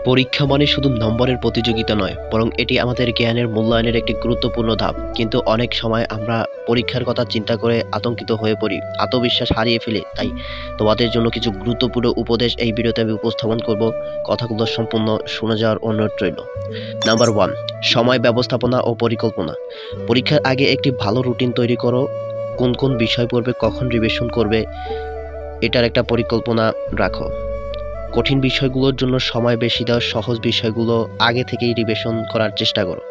পরীক্ষা মানে শুধু নম্বরের প্রতিযোগিতা নয়, বরং এটি আমাদের জ্ঞানের মূল্যায়নের একটি গুরুত্বপূর্ণ ধাপ। কিন্তু অনেক সময় আমরা পরীক্ষার কথা চিন্তা করে আতঙ্কিত হয়ে পড়ি, আত্মবিশ্বাস হারিয়ে ফেলি। তাই তোমাদের জন্য কিছু গুরুত্বপূর্ণ উপদেশ এই ভিডিওতে আমি উপস্থাপন করব। কথাগুলো সম্পূর্ণ শুনে যাওয়ার অনুরোধ রইল। নাম্বার 1, সময় ব্যবস্থাপনা ও পরিকল্পনা। পরীক্ষার আগে একটি ভালো রুটিন তৈরি করো। কোন কোন বিষয় পড়বে, কখন রিভিশন করবে, এটার একটা পরিকল্পনা রাখো। কঠিন বিষয়গুলোর জন্য সময় বেশি দাও, সহজ বিষয়গুলো আগে থেকেই রিভিশন করার চেষ্টা করো।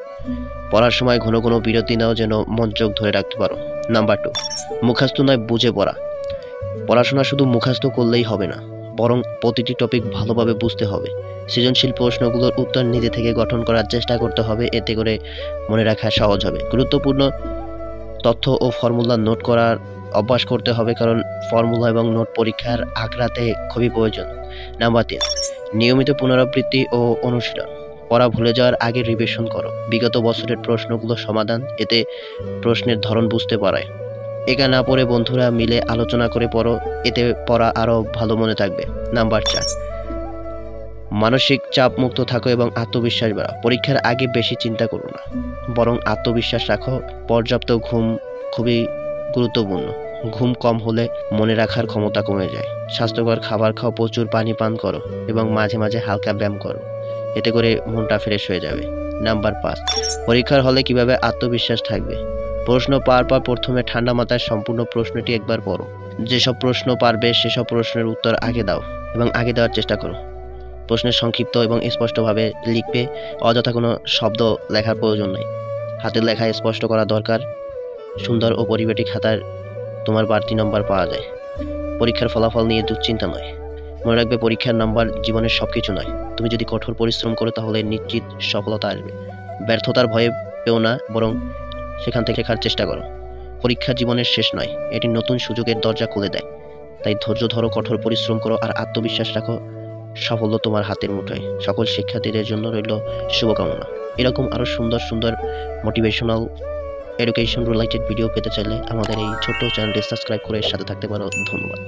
পড়ার সময় ঘন ঘন বিরতি নাও, যেন মনোযোগ ধরে রাখতে পারো। নাম্বার 2, মুখস্থ নয় বুঝে পড়া। পড়াশোনা শুধু মুখস্থ করলেই হবে না, বরং প্রতিটি টপিক ভালোভাবে বুঝতে হবে। সৃজনশীল প্রশ্নগুলোর উত্তর নিজে থেকে গঠন করার চেষ্টা করতে হবে, এতে করে মনে রাখা সহজ হবে। গুরুত্বপূর্ণ তথ্য ও ফর্মুলা নোট করার অভ্যাস করতে হবে, কারণ ফর্মুলা এবং নোট পরীক্ষার আগ্রাতে খুবই প্রয়োজন। নাম্বার 3, নিয়মিত পুনরাবৃত্তি ও অনুশীলন। পড়া ভুলে যাওয়ার আগে রিভিশন করো। বিগত বছরের প্রশ্নগুলো সমাধান, এতে প্রশ্নের ধরন বুঝতে পারে। একা না পড়ে বন্ধুরা মিলে আলোচনা করে পড়ো, এতে পড়া আরও ভালো মনে থাকবে। নাম্বার 4, মানসিক চাপ মুক্ত থাকো এবং আত্মবিশ্বাস বাড়াও। পরীক্ষার আগে বেশি চিন্তা করো না, বরং আত্মবিশ্বাস রাখো। পর্যাপ্ত ঘুম খুবই গুরুত্বপূর্ণ। ঘুম কম হলে মনে রাখার ক্ষমতা কমে যায়। স্বাস্থ্যকর খাবার খাও, প্রচুর পানি পান করো এবং মাঝে মাঝে হালকা ব্যায়াম করো, এতে করে মনটা ফ্রেশ হয়ে যাবে। নাম্বার 5, পরীক্ষার হলে কিভাবে আত্মবিশ্বাস থাকবে। প্রশ্ন পাওয়ার পর প্রথমে ঠান্ডা মাথায় সম্পূর্ণ প্রশ্নটি একবার পড়ো। যেসব প্রশ্ন পারবে সেসব প্রশ্নের উত্তর আগে দাও এবং আগে দেওয়ার চেষ্টা করো। প্রশ্নের সংক্ষিপ্ত এবং স্পষ্টভাবে লিখবে, অযথা কোনো শব্দ লেখার প্রয়োজন নেই। হাতের লেখায় স্পষ্ট করা দরকার। সুন্দর ও পরিপাটি খাতায় তোমার বাড়তি নম্বর পাওয়া যায়। পরীক্ষার ফলাফল নিয়ে দুশ্চিন্তা নয়। মনে রাখবে, পরীক্ষার নাম্বার জীবনের সবকিছু নয়। তুমি যদি কঠোর পরিশ্রম করো তাহলে নিশ্চিত সফলতা আসবে। ব্যর্থতার ভয়ে পেও না, বরং সেখান থেকে শেখার চেষ্টা করো। পরীক্ষা জীবনের শেষ নয়, এটি নতুন সুযোগের দরজা খুলে দেয়। তাই ধৈর্য ধরো, কঠোর পরিশ্রম করো আর আত্মবিশ্বাস রাখো। সাফল্য তোমার হাতের মুঠোয়। সকল শিক্ষার্থীদের জন্য রইল শুভকামনা। এরকম আরও সুন্দর সুন্দর মোটিভেশনাল এডুকেশন রিলেটেড ভিডিও পেতে চাইলে আমাদের এই ছোট্ট চ্যানেলটি সাবস্ক্রাইব করে সাথে থাকতে পারো। ধন্যবাদ।